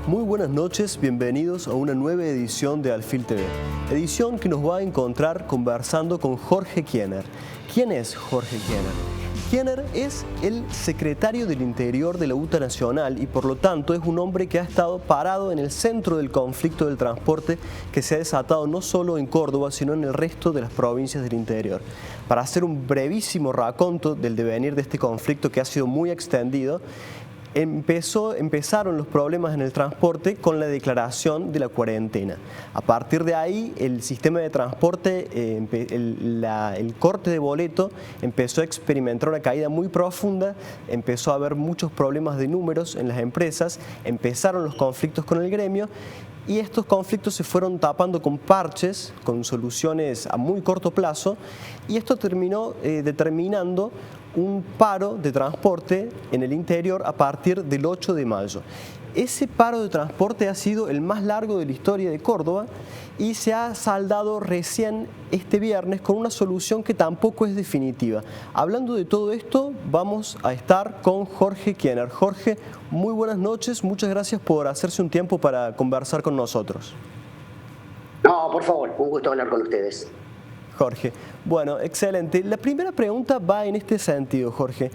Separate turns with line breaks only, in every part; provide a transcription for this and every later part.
Muy buenas noches, bienvenidos a una nueva edición de Alfil TV. Edición que nos va a encontrar conversando con Jorge Kiener. ¿Quién es Jorge Kiener? Kiener es el secretario del Interior de la UTA Nacional y por lo tanto es un hombre que ha estado parado en el centro del conflicto del transporte que se ha desatado no solo en Córdoba sino en el resto de las provincias del interior. Para hacer un brevísimo raconto del devenir de este conflicto que ha sido muy extendido, empezaron los problemas en el transporte con la declaración de la cuarentena. A partir de ahí, el sistema de transporte, el corte de boleto, empezó a experimentar una caída muy profunda, empezó a haber muchos problemas de números en las empresas, empezaron los conflictos con el gremio y estos conflictos se fueron tapando con parches, con soluciones a muy corto plazo, y esto terminó determinando un paro de transporte en el interior a partir del 8 de mayo. Ese paro de transporte ha sido el más largo de la historia de Córdoba y se ha saldado recién este viernes con una solución que tampoco es definitiva. Hablando de todo esto, vamos a estar con Jorge Kiener. Jorge, muy buenas noches, muchas gracias por hacerse un tiempo para conversar con nosotros.
No, por favor, un gusto hablar con ustedes.
Jorge, bueno, excelente. La primera pregunta va en este sentido, Jorge.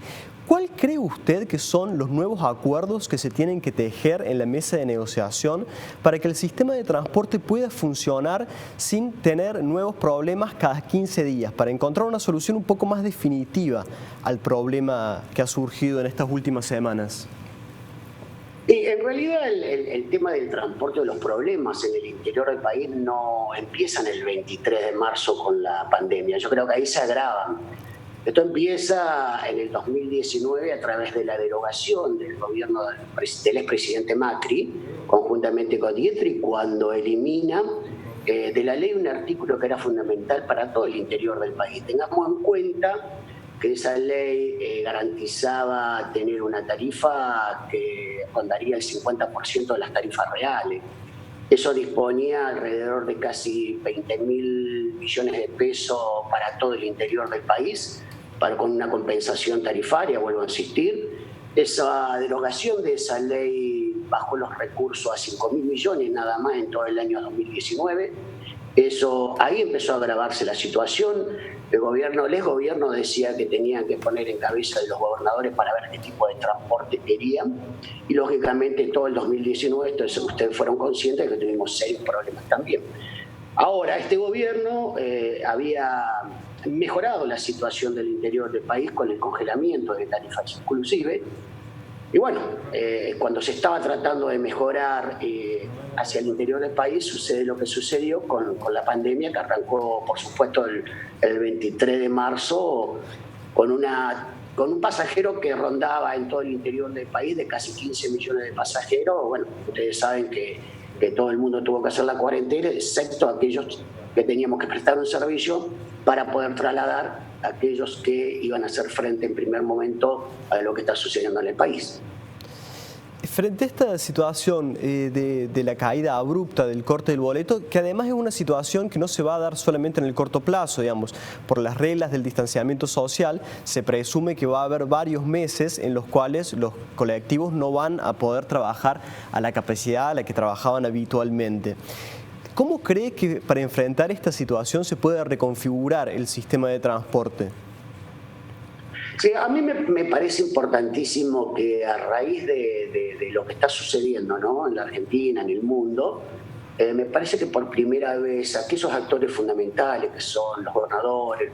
¿Cuál cree usted que son los nuevos acuerdos que se tienen que tejer en la mesa de negociación para que el sistema de transporte pueda funcionar sin tener nuevos problemas cada 15 días, para encontrar una solución un poco más definitiva al problema que ha surgido en estas últimas semanas?
Y en realidad el tema del transporte, de los problemas en el interior del país no empiezan el 23 de marzo con la pandemia. Yo creo que ahí se agravan. Esto empieza en el 2019 a través de la derogación del gobierno del expresidente Macri, conjuntamente con Dietri, cuando elimina de la ley un artículo que era fundamental para todo el interior del país. Tengamos en cuenta que esa ley garantizaba tener una tarifa que rondaría el 50% de las tarifas reales. Eso disponía alrededor de casi 20.000 millones de pesos para todo el interior del país, con una compensación tarifaria, vuelvo a insistir. Esa derogación de esa ley bajó los recursos a 5.000 millones nada más en todo el año 2019. Ahí empezó a agravarse la situación. El gobierno decía que tenían que poner en cabeza de los gobernadores para ver qué tipo de transporte querían. Y lógicamente todo el 2019, entonces ustedes fueron conscientes de que tuvimos serios problemas también. Ahora, este gobierno había mejorado la situación del interior del país con el congelamiento de tarifas inclusive. Y bueno, cuando se estaba tratando de mejorar hacia el interior del país, sucede lo que sucedió con la pandemia, que arrancó, por supuesto, el 23 de marzo con un pasajero que rondaba en todo el interior del país de casi 15 millones de pasajeros. Bueno, ustedes saben que todo el mundo tuvo que hacer la cuarentena, excepto aquellos que teníamos que prestar un servicio para poder trasladar a aquellos que iban a hacer frente en primer momento a lo que está sucediendo en el país.
Frente a esta situación de la caída abrupta del corte del boleto, que además es una situación que no se va a dar solamente en el corto plazo, digamos, por las reglas del distanciamiento social, se presume que va a haber varios meses en los cuales los colectivos no van a poder trabajar a la capacidad a la que trabajaban habitualmente. ¿Cómo cree que para enfrentar esta situación se puede reconfigurar el sistema de transporte?
Sí, a mí me parece importantísimo que a raíz de lo que está sucediendo, ¿no?, en la Argentina, en el mundo, me parece que por primera vez aquellos actores fundamentales que son los gobernadores,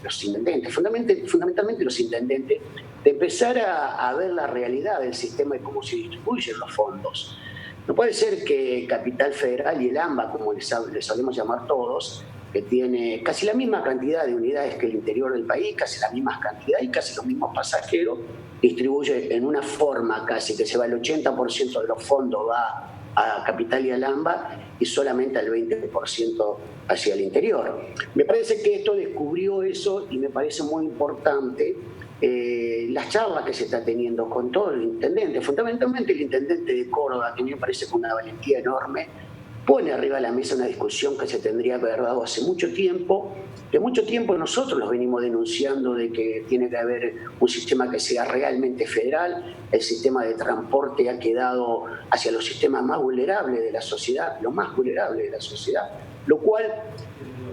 los intendentes, fundamentalmente los intendentes, de empezar a ver la realidad del sistema y cómo se distribuyen los fondos. No puede ser que Capital Federal y el AMBA, como les solemos llamar todos, que tiene casi la misma cantidad de unidades que el interior del país, casi la misma cantidad y casi los mismos pasajeros, distribuye en una forma casi que se va el 80% de los fondos va a Capital y al AMBA y solamente el 20% hacia el interior. Me parece que esto descubrió eso y me parece muy importante las charlas que se está teniendo con todo el intendente, fundamentalmente el intendente de Córdoba, que me parece con una valentía enorme, pone arriba de la mesa una discusión que se tendría que haber dado hace mucho tiempo. De mucho tiempo nosotros los venimos denunciando de que tiene que haber un sistema que sea realmente federal. El sistema de transporte ha quedado hacia los sistemas más vulnerables de la sociedad, lo más vulnerable de la sociedad, lo cual,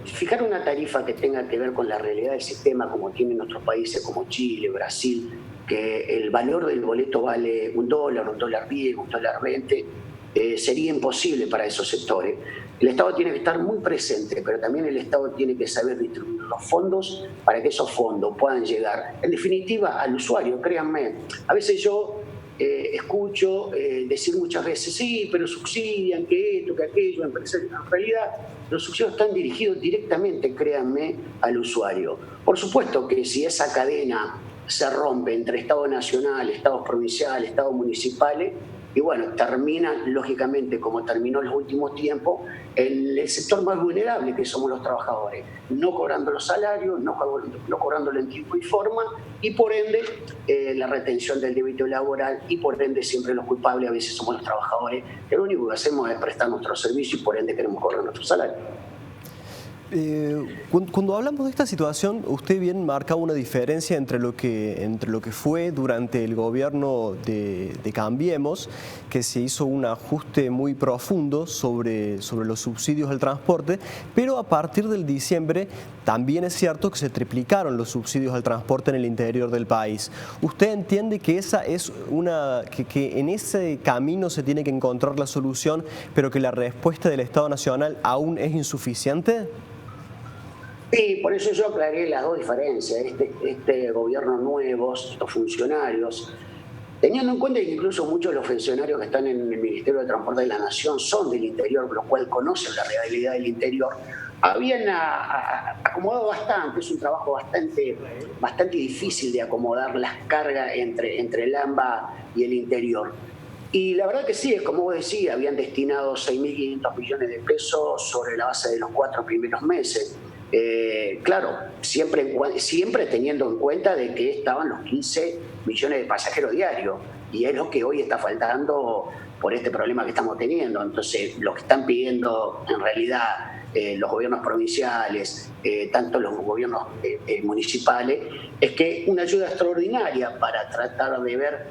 fijar una tarifa que tenga que ver con la realidad del sistema, como tienen otros países como Chile, Brasil, que el valor del boleto vale $1, $1.10, $1.20, sería imposible para esos sectores. El Estado tiene que estar muy presente, pero también el Estado tiene que saber distribuir los fondos para que esos fondos puedan llegar, en definitiva, al usuario. Créanme, a veces yo escucho decir muchas veces, sí, pero subsidian, que esto, que aquello. En realidad, los subsidios están dirigidos directamente, créanme, al usuario. Por supuesto que si esa cadena se rompe entre Estado nacional, Estados provinciales, Estados municipales, y bueno, termina, lógicamente, como terminó en los últimos tiempos, en el sector más vulnerable, que somos los trabajadores, no cobrando los salarios, no cobrando en tiempo y forma, y por ende la retención del débito laboral, y por ende siempre los culpables a veces somos los trabajadores, que lo único que hacemos es prestar nuestro servicio y por ende queremos cobrar nuestro salario.
Cuando hablamos de esta situación, usted bien marca una diferencia entre lo que fue durante el gobierno de Cambiemos, que se hizo un ajuste muy profundo sobre los subsidios al transporte, pero a partir del diciembre también es cierto que se triplicaron los subsidios al transporte en el interior del país. ¿Usted entiende que esa es que en ese camino se tiene que encontrar la solución, pero que la respuesta del Estado Nacional aún es insuficiente?
Sí, por eso yo aclaré las dos diferencias. Este gobierno nuevo, estos funcionarios, teniendo en cuenta que incluso muchos de los funcionarios que están en el Ministerio de Transporte de la Nación son del interior, lo cual conocen la realidad del interior, habían acomodado bastante. Es un trabajo bastante difícil de acomodar las cargas entre el AMBA y el interior. Y la verdad que sí, es como vos decías, habían destinado 6.500 millones de pesos sobre la base de los 4 primeros meses. Claro, siempre teniendo en cuenta de que estaban los 15 millones de pasajeros diarios, y es lo que hoy está faltando por este problema que estamos teniendo. Entonces, lo que están pidiendo en realidad los gobiernos provinciales, tanto los gobiernos municipales, es que una ayuda extraordinaria para tratar de ver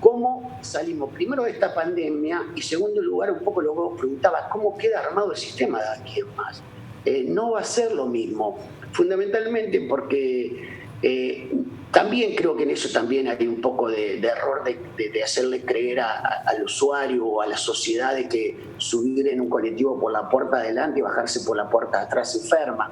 cómo salimos primero de esta pandemia y, segundo lugar, un poco lo que vos preguntabas, cómo queda armado el sistema de aquí en más. No va a ser lo mismo, fundamentalmente porque también creo que en eso también hay un poco de error de hacerle creer al usuario o a la sociedad de que subir en un colectivo por la puerta de adelante y bajarse por la puerta de atrás se enferma.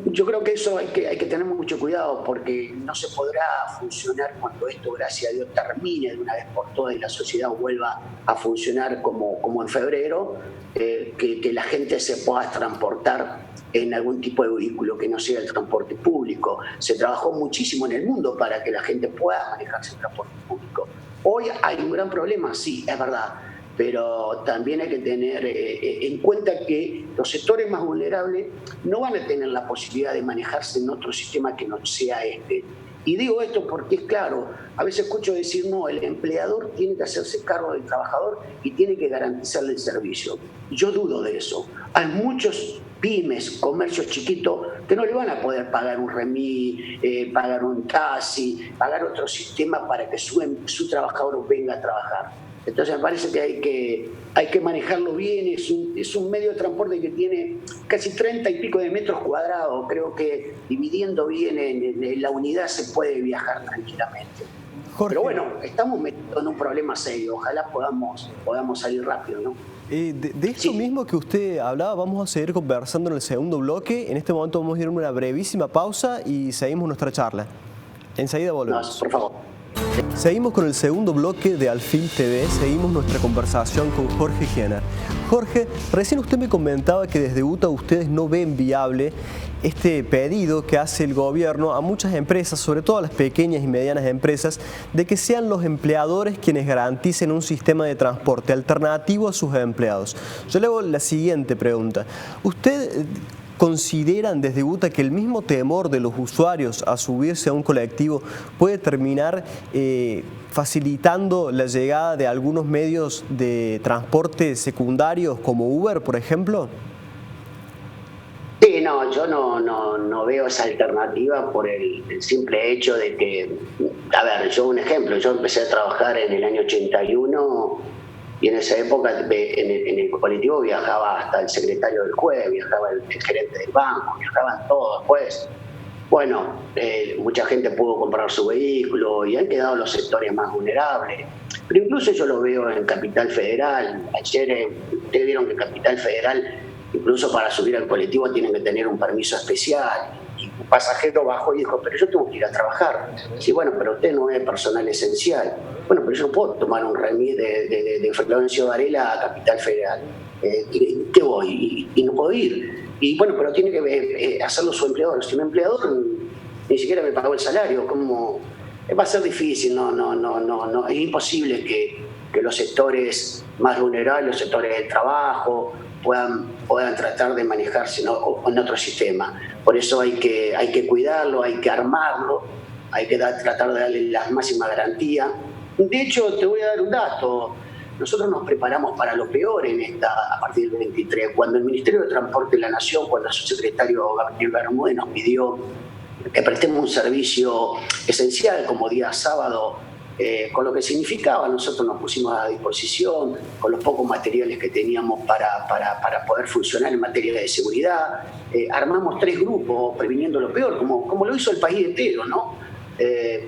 Yo creo que eso hay que tener mucho cuidado, porque no se podrá funcionar cuando esto, gracias a Dios, termine de una vez por todas y la sociedad vuelva a funcionar como en febrero, que la gente se pueda transportar en algún tipo de vehículo que no sea el transporte público. Se trabajó muchísimo en el mundo para que la gente pueda manejarse en transporte público. Hoy hay un gran problema, sí, es verdad, pero también hay que tener en cuenta que los sectores más vulnerables no van a tener la posibilidad de manejarse en otro sistema que no sea este. Y digo esto porque es claro, a veces escucho decir, no, el empleador tiene que hacerse cargo del trabajador y tiene que garantizarle el servicio. Yo dudo de eso. Hay muchos pymes, comercios chiquitos, que no le van a poder pagar un remis, pagar un taxi, pagar otro sistema para que su trabajador venga a trabajar. Entonces me parece que hay que manejarlo bien. Es un medio de transporte que tiene casi 30 y pico de metros cuadrados. Creo que dividiendo bien en la unidad se puede viajar tranquilamente. Jorge, pero bueno, estamos metidos en un problema serio. Ojalá podamos salir rápido, ¿no?
De esto mismo que usted hablaba, vamos a seguir conversando en el segundo bloque. En este momento vamos a ir a una brevísima pausa y seguimos nuestra charla. Enseguida volvemos.
No, por favor.
Seguimos con el segundo bloque de Alfil TV, seguimos nuestra conversación con Jorge Gianar. Jorge, recién usted me comentaba que desde UTA ustedes no ven viable este pedido que hace el gobierno a muchas empresas, sobre todo a las pequeñas y medianas empresas, de que sean los empleadores quienes garanticen un sistema de transporte alternativo a sus empleados. Yo le hago la siguiente pregunta. ¿Usted ¿consideran desde UTA que el mismo temor de los usuarios a subirse a un colectivo puede terminar facilitando la llegada de algunos medios de transporte secundarios como Uber, por ejemplo?
Sí, no, yo no veo esa alternativa por el simple hecho de que, a ver, yo un ejemplo, yo empecé a trabajar en el año 81 y en esa época en el colectivo viajaba hasta el secretario del juez, viajaba el gerente del banco, viajaban todos, pues. Bueno, mucha gente pudo comprar su vehículo y han quedado los sectores más vulnerables. Pero incluso yo lo veo en Capital Federal. Ayer ustedes vieron que Capital Federal, incluso para subir al colectivo tienen que tener un permiso especial. Y un pasajero bajó y dijo, pero yo tengo que ir a trabajar. Sí, bueno, pero usted no es personal esencial. Bueno, pero yo no puedo tomar un remis de Florencio Varela a Capital Federal. ¿Qué voy? Y no puedo ir. Y bueno, pero tiene que hacerlo su empleador. Si mi empleador ni siquiera me pagó el salario, ¿cómo? Va a ser difícil, no. Es imposible que los sectores más vulnerables, los sectores del trabajo, puedan tratar de manejarse en otro sistema. Por eso hay que cuidarlo, hay que armarlo, hay que tratar de darle la máxima garantía. De hecho, te voy a dar un dato. Nosotros nos preparamos para lo peor a partir del 23. Cuando el Ministerio de Transporte de la Nación, cuando su secretario Gabriel Bermúdez nos pidió que prestemos un servicio esencial como día sábado, con lo que significaba, nosotros nos pusimos a disposición con los pocos materiales que teníamos para poder funcionar en materia de seguridad. Armamos 3 grupos previniendo lo peor, como lo hizo el país entero, ¿no?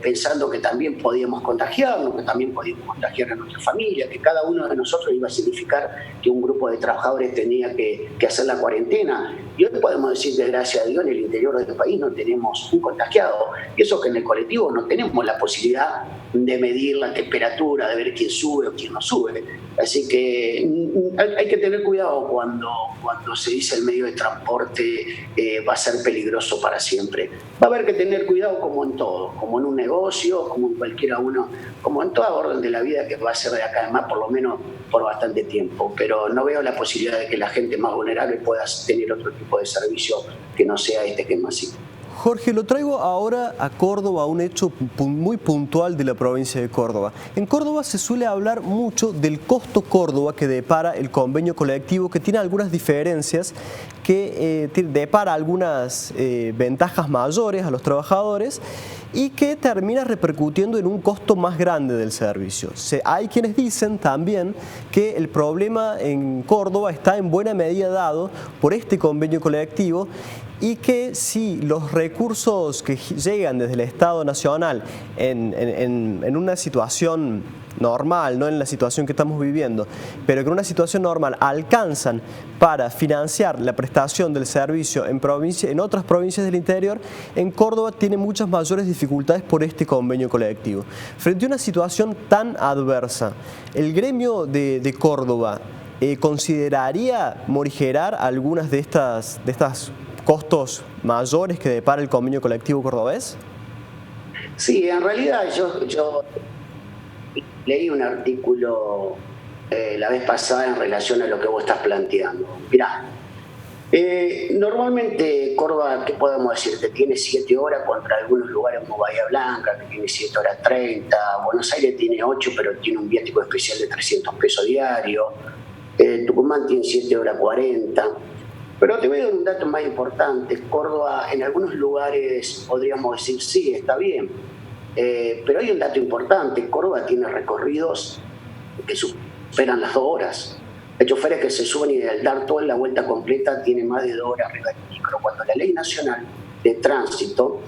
Pensando que también podíamos contagiarnos, que también podíamos contagiar a nuestra familia, que cada uno de nosotros iba a significar que un grupo de trabajadores tenía que hacer la cuarentena. Y hoy podemos decir que gracias a Dios en el interior del país no tenemos un contagiado. Y eso que en el colectivo no tenemos la posibilidad de medir la temperatura, de ver quién sube o quién no sube. Así que hay que tener cuidado cuando se dice el medio de transporte va a ser peligroso para siempre. Va a haber que tener cuidado como en todo, como en un negocio, como en cualquiera uno, como en toda orden de la vida que va a ser de acá además por lo menos por bastante tiempo. Pero no veo la posibilidad de que la gente más vulnerable pueda tener otro tipo de servicio que no sea este que es masivo.
Jorge, lo traigo ahora a Córdoba, un hecho muy puntual de la provincia de Córdoba. En Córdoba se suele hablar mucho del costo Córdoba que depara el convenio colectivo, que tiene algunas diferencias, que depara algunas ventajas mayores a los trabajadores y que termina repercutiendo en un costo más grande del servicio. Hay quienes dicen también que el problema en Córdoba está en buena medida dado por este convenio colectivo y que si los recursos que llegan desde el Estado Nacional en una situación normal, no en la situación que estamos viviendo, pero que en una situación normal alcanzan para financiar la prestación del servicio en otras provincias del interior, en Córdoba tiene muchas mayores dificultades por este convenio colectivo. Frente a una situación tan adversa, el gremio de Córdoba ¿consideraría morigerar algunas de estas costos mayores que depara el convenio colectivo cordobés?
Sí, en realidad yo leí un artículo la vez pasada en relación a lo que vos estás planteando. Mirá, normalmente Córdoba, ¿qué podemos decirte? Tiene 7 horas contra algunos lugares como Bahía Blanca, que tiene 7 horas 30, Buenos Aires tiene 8, pero tiene un viático especial de 300 pesos diario, Tucumán tiene 7 horas 40. Pero te voy a dar un dato más importante. Córdoba, en algunos lugares podríamos decir, sí, está bien. Pero hay un dato importante. Córdoba tiene recorridos que superan las 2 horas. Hay choferes que se suben y al dar toda la vuelta completa tienen más de 2 horas arriba del micro. Cuando la Ley Nacional de Tránsito,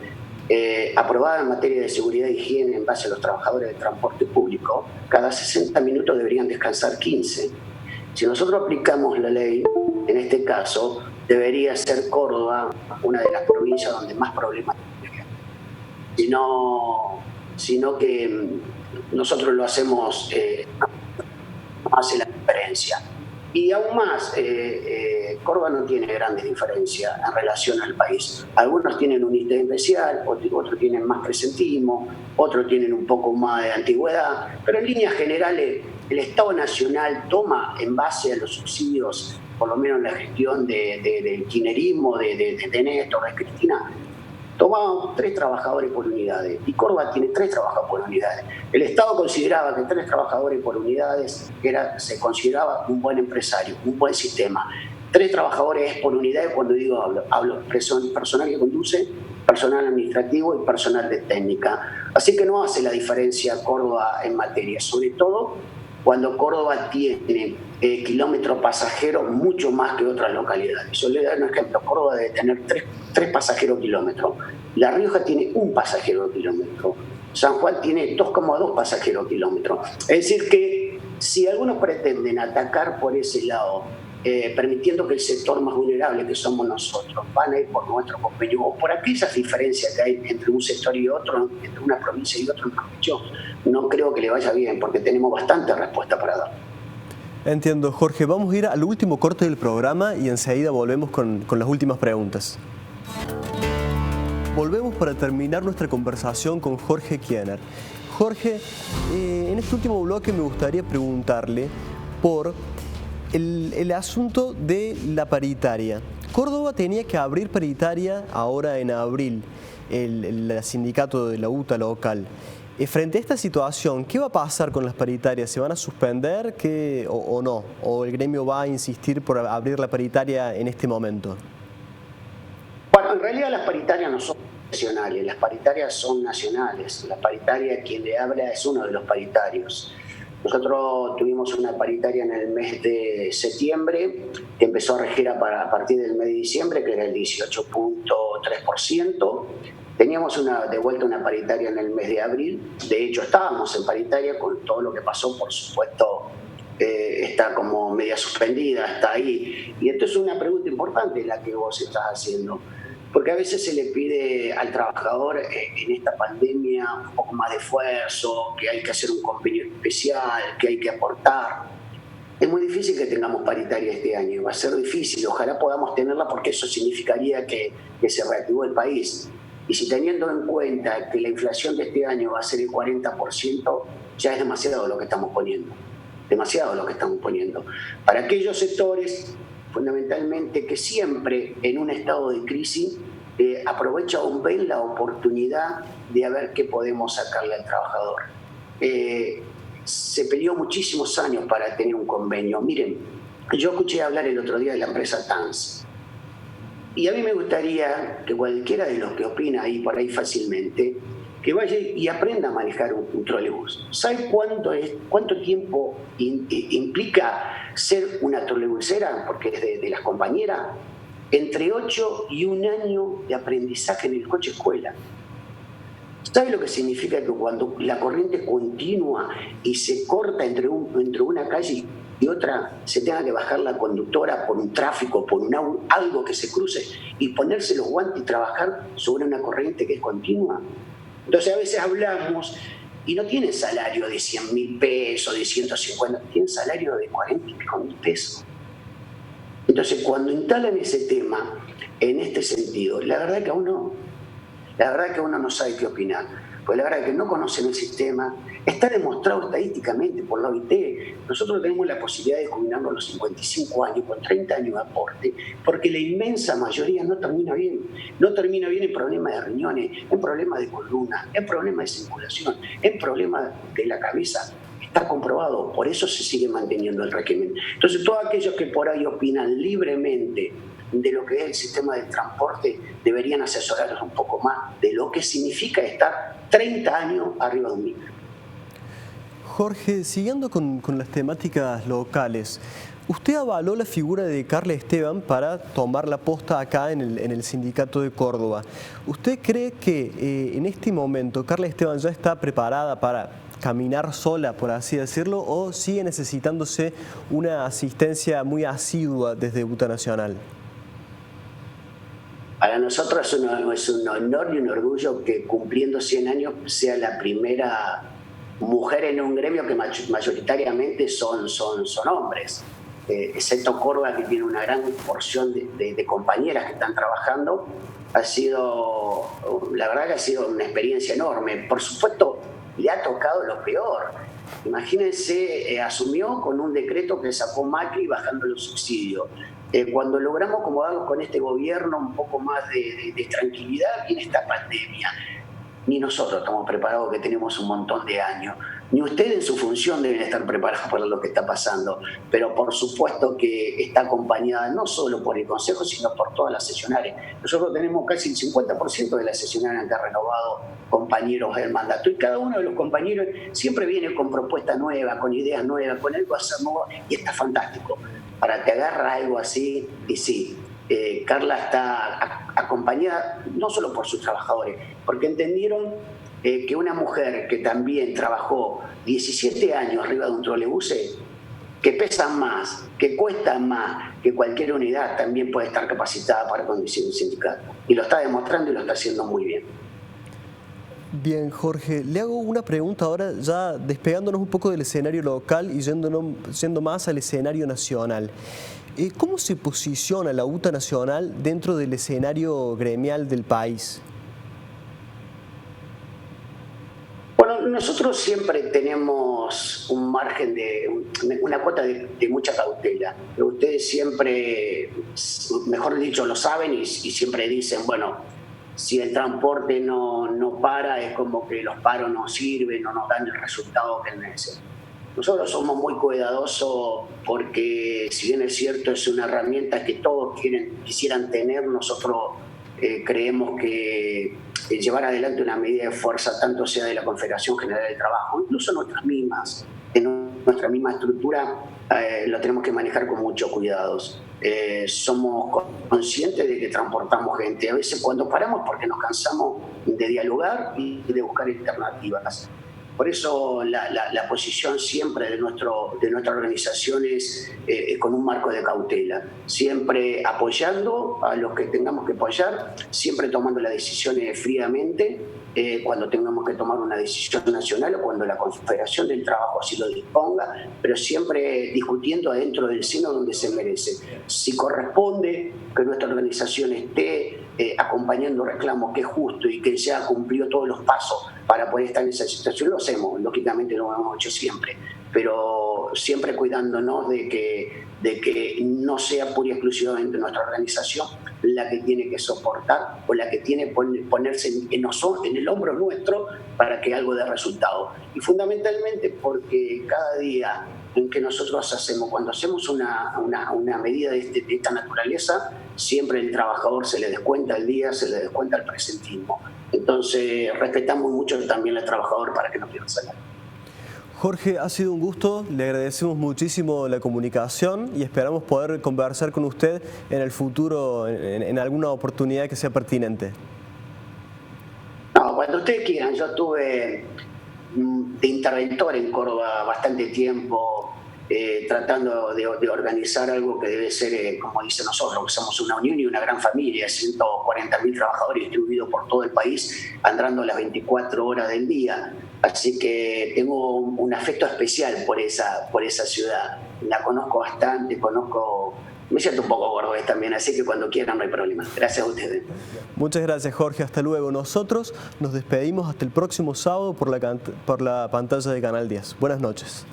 aprobada en materia de seguridad e higiene en base a los trabajadores del transporte público, cada 60 minutos deberían descansar 15. Si nosotros aplicamos la ley, en este caso, debería ser Córdoba una de las provincias donde más problemas tiene. Sino que nosotros lo hacemos, no hace la diferencia. Y aún más, Córdoba no tiene grandes diferencias en relación al país. Algunos tienen un ítem especial, otros tienen más presentismo, otros tienen un poco más de antigüedad, pero en líneas generales el Estado Nacional toma en base a los subsidios por lo menos en la gestión del kirchnerismo, de Néstor, de Cristina, tomaban 3 trabajadores por unidades, y Córdoba tiene 3 trabajadores por unidades. El Estado consideraba que 3 trabajadores por unidades se consideraba un buen empresario, un buen sistema. 3 trabajadores por unidades, cuando digo hablo personal que conduce, personal administrativo y personal de técnica. Así que no hace la diferencia Córdoba en materia, sobre todo cuando Córdoba tiene kilómetro pasajero mucho más que otras localidades. Yo le doy un ejemplo: Córdoba debe tener 3 pasajeros kilómetros, La Rioja tiene 1 pasajero kilómetro, San Juan tiene 2,2 pasajeros kilómetros. Es decir que si algunos pretenden atacar por ese lado, permitiendo que el sector más vulnerable, que somos nosotros, van a ir por nuestro convenio o por aquellas diferencias que hay entre un sector y otro, entre una provincia y otra, no creo que le vaya bien, porque tenemos bastante respuesta para dar.
Entiendo, Jorge. Vamos a ir al último corte del programa y enseguida volvemos con las últimas preguntas. Volvemos para terminar nuestra conversación con Jorge Kiener. Jorge, en este último bloque me gustaría preguntarle por el asunto de la paritaria. Córdoba tenía que abrir paritaria ahora en abril, el sindicato de la UTA local. Frente a esta situación, ¿qué va a pasar con las paritarias? ¿Se van a suspender o no? ¿O el gremio va a insistir por abrir la paritaria en este momento?
Bueno, en realidad las paritarias no son nacionales, las paritarias son nacionales. La paritaria, quien le habla es uno de los paritarios. Nosotros tuvimos una paritaria en el mes de septiembre, que empezó a regir a partir del mes de diciembre, que era el 18.3%. Teníamos de vuelta una paritaria en el mes de abril. De hecho, estábamos en paritaria con todo lo que pasó, por supuesto. Está como media suspendida, está ahí. Y esto es una pregunta importante la que vos estás haciendo, porque a veces se le pide al trabajador en esta pandemia un poco más de esfuerzo, que hay que hacer un convenio especial, que hay que aportar. Es muy difícil que tengamos paritaria este año, va a ser difícil, ojalá podamos tenerla, porque eso significaría que se reactivó el país. Y si teniendo en cuenta que la inflación de este año va a ser el 40%, ya es demasiado lo que estamos poniendo. Demasiado lo que estamos poniendo. Para aquellos sectores, fundamentalmente, que siempre en un estado de crisis aprovecha o ven la oportunidad de a ver qué podemos sacarle al trabajador. Se peleó muchísimos años para tener un convenio. Miren, yo escuché hablar el otro día de la empresa TANS. Y a mí me gustaría que cualquiera de los que opina ahí por ahí fácilmente, que vaya y aprenda a manejar un trolebús. ¿Sabe cuánto tiempo implica ser una trolebusera? Porque es de las compañeras. Entre 8 y 1 año de aprendizaje en el coche escuela. ¿Sabe lo que significa que cuando la corriente continua y se corta entre una calle y otra, se tenga que bajar la conductora por un tráfico, por algo que se cruce, y ponerse los guantes y trabajar sobre una corriente que es continua? Entonces a veces hablamos y no tienen salario de 100.000 pesos, de 150, tienen salario de 40.000 pesos. Entonces cuando instalan ese tema en este sentido, la verdad que uno no sabe qué opinar, pues la verdad que no conocen el sistema. Está demostrado estadísticamente por la OIT. Nosotros tenemos la posibilidad de jubilarnos a los 55 años con 30 años de aporte, porque la inmensa mayoría no termina bien. No termina bien en problemas de riñones, en problemas de columna, en problemas de circulación, en problemas de la cabeza. Está comprobado, por eso se sigue manteniendo el régimen. Entonces, todos aquellos que por ahí opinan libremente de lo que es el sistema de transporte deberían asesorarlos un poco más de lo que significa estar 30 años arriba de un micro.
Jorge, siguiendo con las temáticas locales, usted avaló la figura de Carla Esteban para tomar la posta acá en el sindicato de Córdoba. ¿Usted cree que en este momento Carla Esteban ya está preparada para caminar sola, por así decirlo, o sigue necesitándose una asistencia muy asidua desde UTA Nacional?
Para nosotros es un honor y un orgullo que cumpliendo 100 años sea la primera mujer en un gremio que mayoritariamente son hombres, excepto Córdoba, que tiene una gran porción de compañeras que están trabajando. La verdad que ha sido una experiencia enorme. Por supuesto, le ha tocado lo peor. Imagínense, asumió con un decreto que sacó Macri bajando los subsidios. Cuando logramos acomodarnos con este gobierno un poco más de tranquilidad, viene esta pandemia. Ni nosotros estamos preparados, que tenemos un montón de años. Ni ustedes en su función deben estar preparados para lo que está pasando. Pero por supuesto que está acompañada no solo por el Consejo, sino por todas las sesionarias. Nosotros tenemos casi el 50% de las sesionarias que han renovado compañeros del mandato. Y cada uno de los compañeros siempre viene con propuestas nuevas, con ideas nuevas, con algo a hacer nuevo. Y está fantástico. Para que agarra algo así, y sí. Carla está acompañada no solo por sus trabajadores, porque entendieron que una mujer que también trabajó 17 años arriba de un trolebuse, que pesan más, que cuestan más que cualquier unidad, también puede estar capacitada para conducir un sindicato. Y lo está demostrando y lo está haciendo muy bien.
Bien, Jorge, le hago una pregunta ahora, ya despegándonos un poco del escenario local y yendo más al escenario nacional. ¿Cómo se posiciona la UTA Nacional dentro del escenario gremial del país?
Bueno, nosotros siempre tenemos un margen una cuota de mucha cautela. Ustedes siempre, mejor dicho, lo saben y siempre dicen, bueno, si el transporte no para, es como que los paros no sirven, no nos dan el resultado que necesitan. Nosotros somos muy cuidadosos porque, si bien es cierto, es una herramienta que todos quisieran tener, nosotros creemos que llevar adelante una medida de fuerza, tanto sea de la Confederación General del Trabajo, incluso en nuestra misma estructura, lo tenemos que manejar con muchos cuidados. Somos conscientes de que transportamos gente. A veces cuando paramos porque nos cansamos de dialogar y de buscar alternativas. Por eso la posición siempre de nuestra organización es con un marco de cautela, siempre apoyando a los que tengamos que apoyar, siempre tomando las decisiones fríamente, cuando tengamos que tomar una decisión nacional o cuando la Confederación del Trabajo así lo disponga, pero siempre discutiendo adentro del seno donde se merece. Si corresponde que nuestra organización esté acompañando reclamos que es justo y que ya cumplió todos los pasos para poder estar en esa situación, lo hacemos, lógicamente lo hemos hecho siempre, pero siempre cuidándonos de que no sea pura y exclusivamente nuestra organización la que tiene que soportar o la que tiene que ponerse en el hombro nuestro para que algo dé resultado. Y fundamentalmente porque cada día en que nosotros cuando hacemos una medida de esta naturaleza, siempre el trabajador se le descuenta el día, se le descuenta el presentismo. Entonces respetamos mucho también al trabajador para que no pierda salario.
Jorge, ha sido un gusto, le agradecemos muchísimo la comunicación y esperamos poder conversar con usted en el futuro, en alguna oportunidad que sea pertinente.
No, cuando ustedes quieran. Yo estuve de interventor en Córdoba bastante tiempo, tratando de organizar algo que debe ser, como dicen nosotros, que somos una unión y una gran familia, 140.000 trabajadores distribuidos por todo el país, andando las 24 horas del día. Así que tengo un afecto especial por esa ciudad. La conozco bastante, me siento un poco cordobés también, así que cuando quieran no hay problema. Gracias a ustedes.
Muchas gracias, Jorge. Hasta luego. Nosotros nos despedimos hasta el próximo sábado por la pantalla de Canal 10. Buenas noches.